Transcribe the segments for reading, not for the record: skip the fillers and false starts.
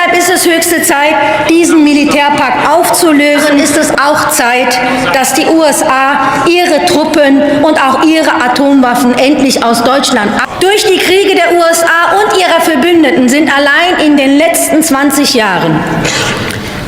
Deshalb ist es höchste Zeit, diesen Militärpakt aufzulösen. Ist es auch Zeit, dass die USA ihre Truppen und auch ihre Atomwaffen endlich aus Deutschland durch die Kriege der USA und ihrer Verbündeten sind allein in den letzten 20 Jahren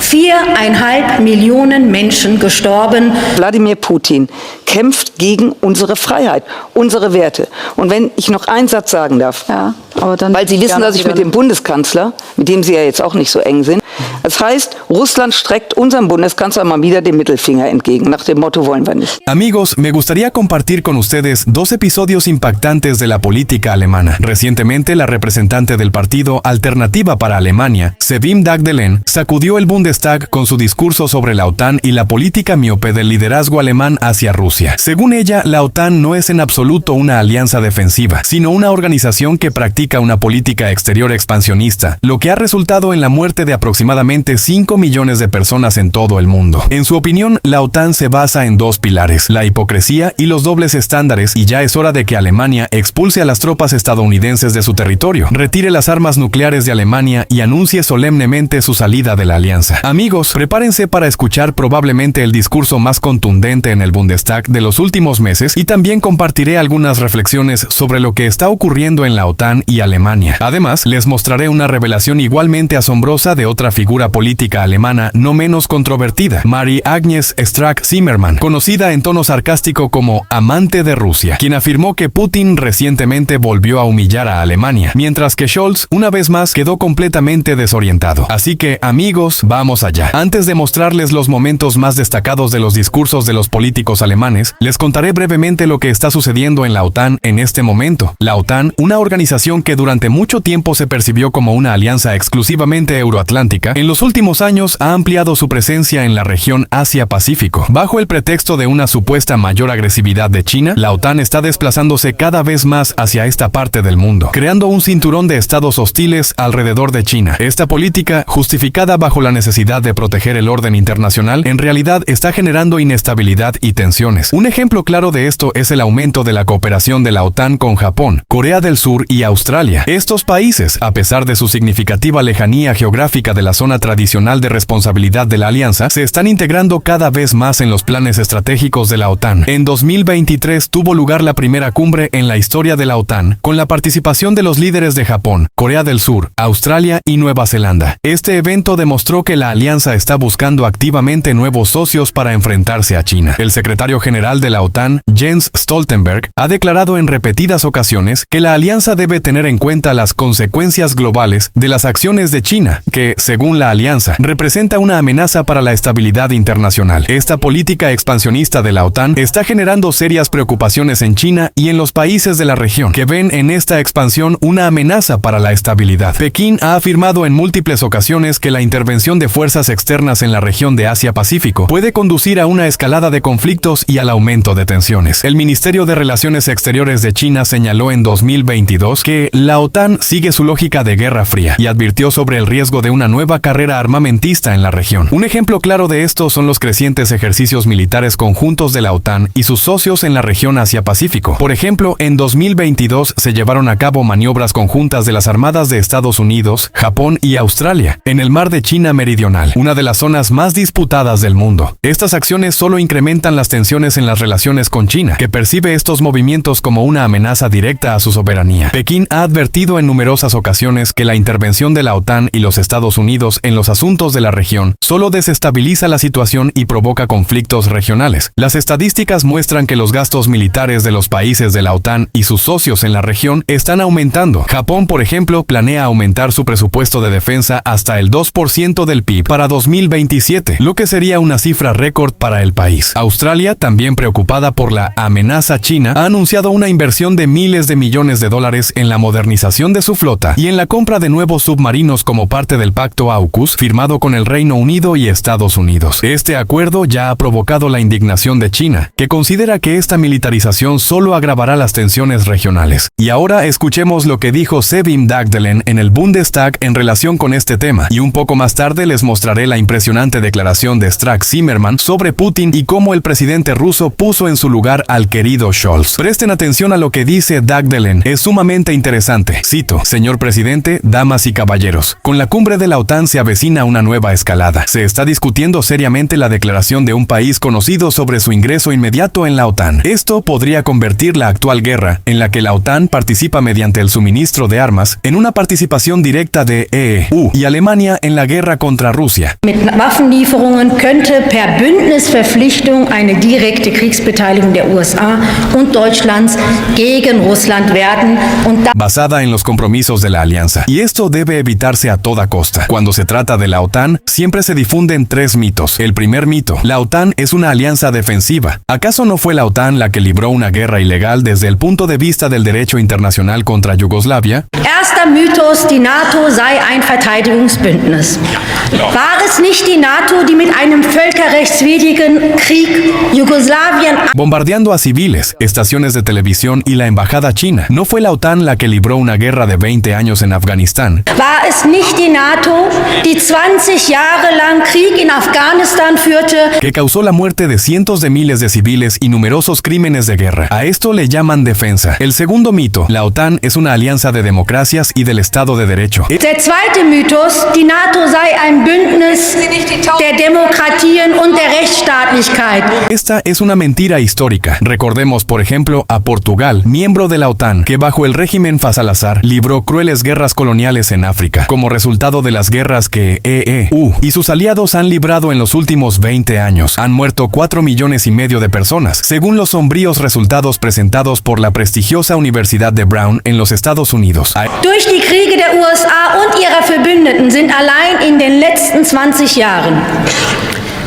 4,5 Millionen Menschen gestorben. Wladimir Putin kämpft gegen unsere Freiheit, unsere Werte. Und wenn ich noch einen Satz sagen darf, ja, aber dann weil Sie wissen, dass ich mit dem Bundeskanzler, mit dem Sie ja jetzt auch nicht so eng sind, das heißt, Russland streckt unserem Bundeskanzler mal wieder den Mittelfinger entgegen, nach dem Motto wollen wir nicht. Amigos, me gustaría compartir con ustedes dos episodios impactantes de la política alemana. Recientemente, la representante del partido Alternativa para Alemania, Sevim Dagdelen, sacudió el Bundestag con su discurso sobre la OTAN y la política miope del liderazgo alemán hacia Rusia. Según ella, la OTAN no es en absoluto una alianza defensiva, sino una organización que practica una política exterior expansionista, lo que ha resultado en la muerte de aproximadamente 5 millones de personas en todo el mundo. En su opinión, la OTAN se basa en dos pilares, la hipocresía y los dobles estándares, y ya es hora de que Alemania expulse a las tropas estadounidenses de su territorio, retire las armas nucleares de Alemania y anuncie solemnemente su salida de la alianza. Amigos, prepárense para escuchar probablemente el discurso más contundente en el Bundestag de los últimos meses, y también compartiré algunas reflexiones sobre lo que está ocurriendo en la OTAN y Alemania. Además, les mostraré una revelación igualmente asombrosa de otra figura política alemana no menos controvertida, Marie-Agnes Strack-Zimmermann, conocida en tono sarcástico como amante de Rusia, quien afirmó que Putin recientemente volvió a humillar a Alemania, mientras que Scholz, una vez más, quedó completamente desorientado. Así que, amigos, vamos allá. Antes de mostrarles los momentos más destacados de los discursos de los políticos alemanes, les contaré brevemente lo que está sucediendo en la OTAN en este momento. La OTAN, una organización que durante mucho tiempo se percibió como una alianza exclusivamente euroatlántica, en los últimos años ha ampliado su presencia en la región Asia-Pacífico. Bajo el pretexto de una supuesta mayor agresividad de China, la OTAN está desplazándose cada vez más hacia esta parte del mundo, creando un cinturón de estados hostiles alrededor de China. Esta política, justificada bajo la necesidad de proteger el orden internacional, en realidad está generando inestabilidad y tensiones. Un ejemplo claro de esto es el aumento de la cooperación de la OTAN con Japón, Corea del Sur y Australia. Estos países, a pesar de su significativa lejanía geográfica de la zona tradicional de responsabilidad de la alianza, se están integrando cada vez más en los planes estratégicos de la OTAN. En 2023 tuvo lugar la primera cumbre en la historia de la OTAN, con la participación de los líderes de Japón, Corea del Sur, Australia y Nueva Zelanda. Este evento demostró que la alianza está buscando activamente nuevos socios para enfrentarse a China. El secretario general de la OTAN, Jens Stoltenberg, ha declarado en repetidas ocasiones que la alianza debe tener en cuenta las consecuencias globales de las acciones de China, que, según la alianza, representa una amenaza para la estabilidad internacional. Esta política expansionista de la OTAN está generando serias preocupaciones en China y en los países de la región, que ven en esta expansión una amenaza para la estabilidad. Pekín ha afirmado en múltiples ocasiones que la intervención de fuerzas externas en la región de Asia-Pacífico puede conducir a una escalada de conflictos y al aumento de tensiones. El Ministerio de Relaciones Exteriores de China señaló en 2022 que la OTAN sigue su lógica de Guerra Fría y advirtió sobre el riesgo de una nueva carrera armamentista en la región. Un ejemplo claro de esto son los crecientes ejercicios militares conjuntos de la OTAN y sus socios en la región Asia-Pacífico. Por ejemplo, en 2022 se llevaron a cabo maniobras conjuntas de las armadas de Estados Unidos, Japón y Australia en el mar de China Meridional, una de las zonas más disputadas del mundo. Estas acciones solo incrementan las tensiones en las relaciones con China, que percibe estos movimientos como una amenaza directa a su soberanía. Pekín ha advertido en numerosas ocasiones que la intervención de la OTAN y los Estados Unidos en los asuntos de la región solo desestabiliza la situación y provoca conflictos regionales. Las estadísticas muestran que los gastos militares de los países de la OTAN y sus socios en la región están aumentando. Japón, por ejemplo, planea aumentar su presupuesto de defensa hasta el 2% del PIB para 2027, lo que sería una cifra récord para el país. Australia, también preocupada por la amenaza china, ha anunciado una inversión de miles de millones de dólares en la modernización de su flota y en la compra de nuevos submarinos como parte del pacto AUKUS. AUKUS firmado con el Reino Unido y Estados Unidos. Este acuerdo ya ha provocado la indignación de China, que considera que esta militarización solo agravará las tensiones regionales. Y ahora escuchemos lo que dijo Sevim Dagdelen en el Bundestag en relación con este tema, y un poco más tarde les mostraré la impresionante declaración de Strack-Zimmermann sobre Putin y cómo el presidente ruso puso en su lugar al querido Scholz. Presten atención a lo que dice Dagdelen, es sumamente interesante. Cito: señor presidente, damas y caballeros, con la cumbre de la OTAN se avecina una nueva escalada. Se está discutiendo seriamente la declaración de un país conocido sobre su ingreso inmediato en la OTAN. Esto podría convertir la actual guerra, en la que la OTAN participa mediante el suministro de armas, en una participación directa de EU y Alemania en la guerra contra Rusia. Mit Waffenlieferungen könnte per Bündnisverpflichtung eine direkte Kriegsbeteiligung der USA und Deutschlands gegen Russland werden und basada en los compromisos de la alianza. Y esto debe evitarse a toda costa. Cuando se trata de la OTAN, siempre se difunden tres mitos. El primer mito: la OTAN es una alianza defensiva. ¿Acaso no fue la OTAN la que libró una guerra ilegal desde el punto de vista del derecho internacional contra Yugoslavia? Erster Mythos, die NATO sei ein Verteidigungsbündnis. War es nicht die NATO, die mit einem völkerrechtswidrigen Krieg Jugoslawien bombardeando a civiles, estaciones de televisión y la embajada china? ¿No fue la OTAN la que libró una guerra de 20 años en Afganistán? War es nicht die NATO, die 20 Jahre lang Krieg in Afghanistan führte? Que causó la muerte de cientos de miles de civiles y numerosos crímenes de guerra. A esto le llaman defensa. El segundo mito: la OTAN es una alianza de democracias y del Estado de Derecho. Der zweite Mythos, die NATO sei ein Bündnis der Demokratien und der Rechtsstaatlichkeit. Esta es una mentira histórica. Recordemos, por ejemplo, a Portugal, miembro de la OTAN, que bajo el régimen Salazar libró crueles guerras coloniales en África, como resultado de las guerras que EU y sus aliados han librado en los últimos 20 años. Han muerto 4,5 millones de personas, según los sombríos resultados presentados por la prestigiosa Universidad de Brown en los Estados Unidos. Durch die Kriege der USA und ihrer Verbündeten sind allein in den letzten 20 Jahren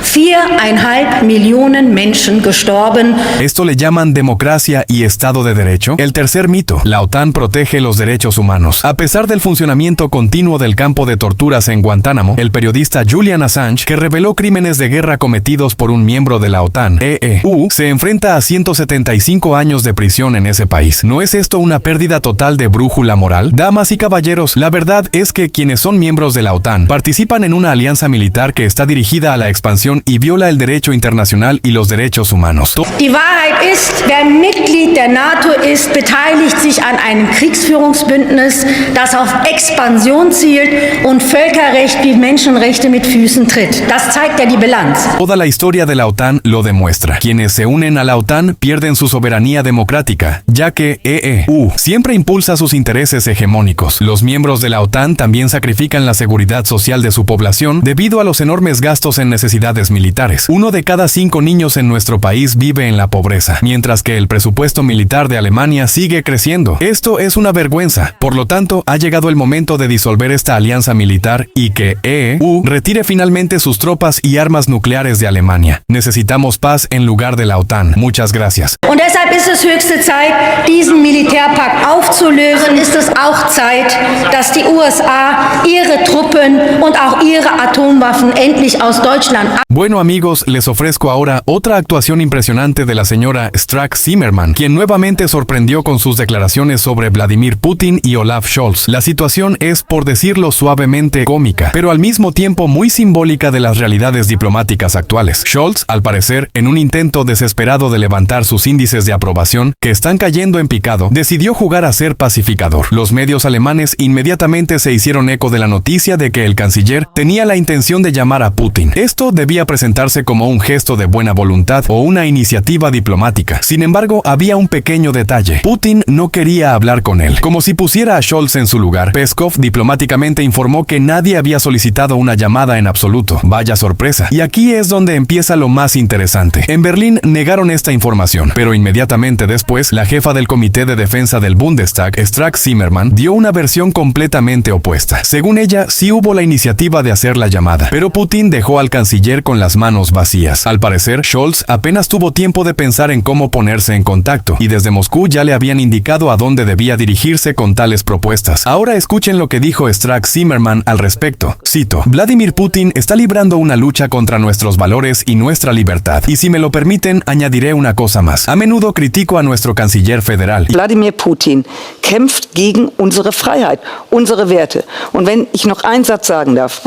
4,5 Millionen Menschen gestorben. Esto le llaman democracia y Estado de Derecho. El tercer mito: la OTAN protege los derechos humanos. A pesar del funcionamiento continuo del campo de torturas en Guantánamo, el periodista Julian Assange, que reveló crímenes de guerra cometidos por un miembro de la OTAN, EU, se enfrenta a 175 años de prisión en ese país. ¿No es esto una pérdida total de brújula moral? Damas y caballeros, la verdad es que quienes son miembros de la OTAN participan en una alianza militar que está dirigida a la expansión y viola el derecho internacional y los derechos humanos. Die Wahrheit ist, wer Mitglied der NATO ist, beteiligt sich an einem Kriegsführungsbündnis, das auf Expansion zielt und Völkerrecht wie Menschenrechte mit Füßen tritt. Das zeigt ja die Bilanz. Toda la historia de la OTAN lo demuestra. Quienes se unen a la OTAN pierden su soberanía democrática, ya que EU siempre impulsa sus intereses hegemónicos. Los miembros de la OTAN también sacrifican la seguridad social de su población debido a los enormes gastos en necesidades militares. 1 de cada 5 niños en nuestro país vive en la pobreza, mientras que el presupuesto militar de Alemania sigue creciendo. Esto es una vergüenza. Por lo tanto, ha llegado el momento de disolver esta alianza militar y que EU retire finalmente sus tropas y armas nucleares de Alemania. Necesitamos paz en lugar de la OTAN. Muchas gracias. Und deshalb ist es höchste Zeit, diesen Militärpakt aufzulösen. Ist es auch Zeit, dass die USA ihre Truppen und auch ihre Atomwaffen endlich aus Deutschland. Bueno amigos, les ofrezco ahora otra actuación impresionante de la señora Strack-Zimmermann, quien nuevamente sorprendió con sus declaraciones sobre Vladimir Putin y Olaf Scholz. La situación es, por decirlo suavemente, cómica, pero al mismo tiempo muy simbólica de las realidades diplomáticas actuales. Scholz, al parecer, en un intento desesperado de levantar sus índices de aprobación, que están cayendo en picado, decidió jugar a ser pacificador. Los medios alemanes inmediatamente se hicieron eco de la noticia de que el canciller tenía la intención de llamar a Putin. Esto debía presentarse como un gesto de buena voluntad o una iniciativa diplomática. Sin embargo, había un pequeño detalle. Putin no quería hablar con él. Como si pusiera a Scholz en su lugar, Peskov diplomáticamente informó que nadie había solicitado una llamada en absoluto. Vaya sorpresa. Y aquí es donde empieza lo más interesante. En Berlín negaron esta información, pero inmediatamente después, la jefa del Comité de Defensa del Bundestag, Strack-Zimmermann, dio una versión completamente opuesta. Según ella, sí hubo la iniciativa iniciativa de hacer la llamada. Pero Putin dejó al canciller con las manos vacías. Al parecer, Scholz apenas tuvo tiempo de pensar en cómo ponerse en contacto, y desde Moscú ya le habían indicado a dónde debía dirigirse con tales propuestas. Ahora escuchen lo que dijo Strack Zimmerman al respecto. Cito: Vladimir Putin está librando una lucha contra nuestros valores y nuestra libertad. Y si me lo permiten, añadiré una cosa más. A menudo critico a nuestro canciller federal. Wladimir Putin kämpft gegen unsere Freiheit, unsere Werte. Und wenn ich noch einen Satz sagen darf,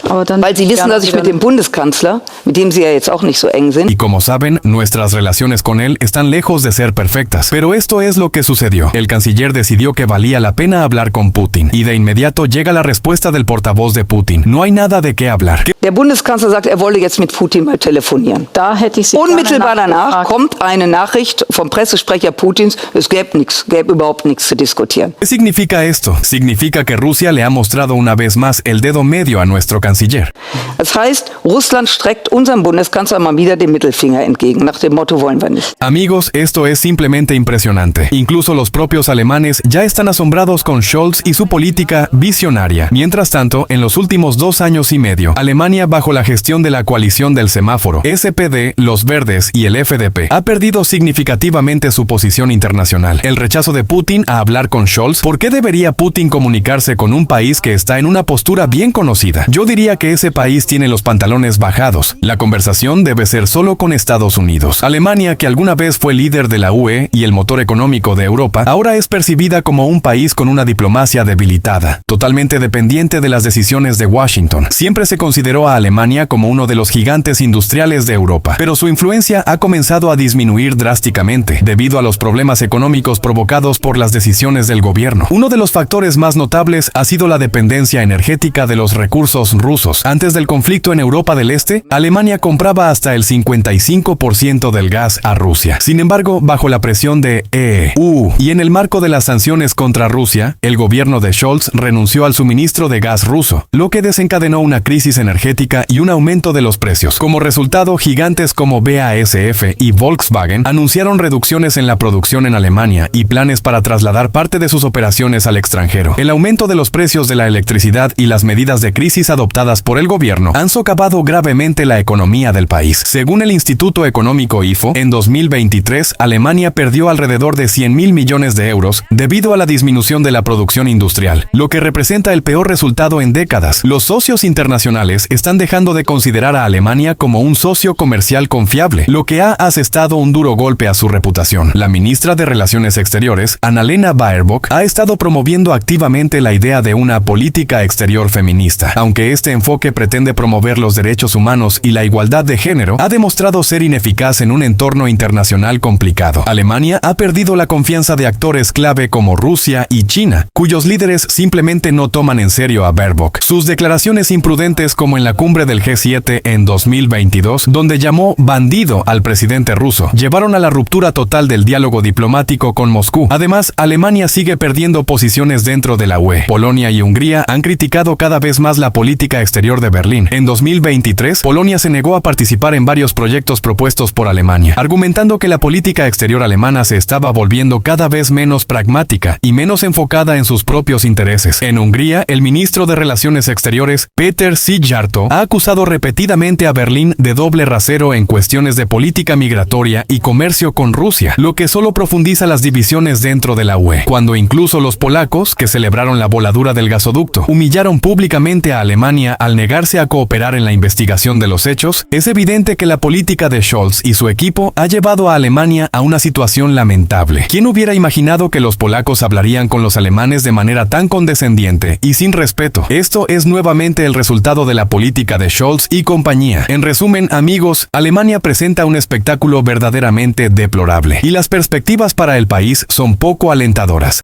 weil Sie wissen, dass ich mit dem Bundeskanzler, mit dem Sie ja jetzt auch nicht so eng sind. Y como saben, nuestras relaciones con él están lejos de ser perfectas. Pero esto es lo que sucedió. El canciller decidió que valía la pena hablar con Putin. Y de inmediato llega la respuesta del portavoz de Putin. No hay nada de qué hablar. Der Bundeskanzler sagt, wolle jetzt mit Putin mal telefonieren. Da hätte ich Sie Unmittelbar gerne danach nachgefragt. kommt eine Nachricht vom Pressesprecher Putins, es gäbe überhaupt nichts zu diskutieren. ¿Qué significa esto? Significa que Rusia le ha mostrado una vez más el dedo medio a nuestro canciller. Das heißt, Russland streckt unserem Bundeskanzler mal wieder den Mittelfinger entgegen, nach dem Motto wollen wir nicht. Amigos, esto es simplemente impresionante. Incluso los propios alemanes ya están asombrados con Scholz y su política visionaria. Mientras tanto, en los últimos 2 años y medio, Alemania, bajo la gestión de la coalición del semáforo, SPD, los Verdes y el FDP, ha perdido significativamente su posición internacional. El rechazo de Putin a hablar con Scholz. ¿Por qué debería Putin comunicarse con un país que está en una postura bien conocida? Yo diría que ese país tiene los pantalones bajados. La conversación debe ser solo con Estados Unidos. Alemania, que alguna vez fue líder de la UE y el motor económico de Europa, ahora es percibida como un país con una diplomacia debilitada, totalmente dependiente de las decisiones de Washington. Siempre se consideró a Alemania como uno de los gigantes industriales de Europa, pero su influencia ha comenzado a disminuir drásticamente debido a los problemas económicos provocados por las decisiones del gobierno. Uno de los factores más notables ha sido la dependencia energética de los recursos rusos. Antes del conflicto en Europa del Este, Alemania compraba hasta el 55% del gas a Rusia. Sin embargo, bajo la presión de EU y en el marco de las sanciones contra Rusia, el gobierno de Scholz renunció al suministro de gas ruso, lo que desencadenó una crisis energética y un aumento de los precios. Como resultado, gigantes como BASF y Volkswagen anunciaron reducciones en la producción en Alemania y planes para trasladar parte de sus operaciones al extranjero. El aumento de los precios de la electricidad y las medidas de crisis adoptadas por el gobierno han socavado gravemente la economía del país. Según el Instituto Económico IFO, en 2023, Alemania perdió alrededor de 100.000 millones de euros debido a la disminución de la producción industrial, lo que representa el peor resultado en décadas. Los socios internacionales están dejando de considerar a Alemania como un socio comercial confiable, lo que ha asestado un duro golpe a su reputación. La ministra de Relaciones Exteriores, Annalena Baerbock, ha estado promoviendo activamente la idea de una política exterior feminista. Aunque este enfoque pretende promover los derechos humanos y la igualdad de género, ha demostrado ser ineficaz en un entorno internacional complicado. Alemania ha perdido la confianza de actores clave como Rusia y China, cuyos líderes simplemente no toman en serio a Baerbock. Sus declaraciones imprudentes, como en la cumbre del G7 en 2022, donde llamó bandido al presidente ruso, llevaron a la ruptura total del diálogo diplomático con Moscú. Además, Alemania sigue perdiendo posiciones dentro de la UE. Polonia y Hungría han criticado cada vez más la política exterior de Berlín. En 2023, Polonia se negó a participar en varios proyectos propuestos por Alemania, argumentando que la política exterior alemana se estaba volviendo cada vez menos pragmática y menos enfocada en sus propios intereses. En Hungría, el ministro de Relaciones Exteriores, Péter Szijjártó, ha acusado repetidamente a Berlín de doble rasero en cuestiones de política migratoria y comercio con Rusia, lo que solo profundiza las divisiones dentro de la UE. Cuando incluso los polacos, que celebraron la voladura del gasoducto, humillaron públicamente a Alemania al negarse a cooperar en la investigación de los hechos, es evidente que la política de Scholz y su equipo ha llevado a Alemania a una situación lamentable. ¿Quién hubiera imaginado que los polacos hablarían con los alemanes de manera tan condescendiente y sin respeto? Esto es nuevamente el resultado de la política de Scholz y compañía. En resumen, amigos, Alemania presenta un espectáculo verdaderamente deplorable y las perspectivas para el país son poco alentadoras.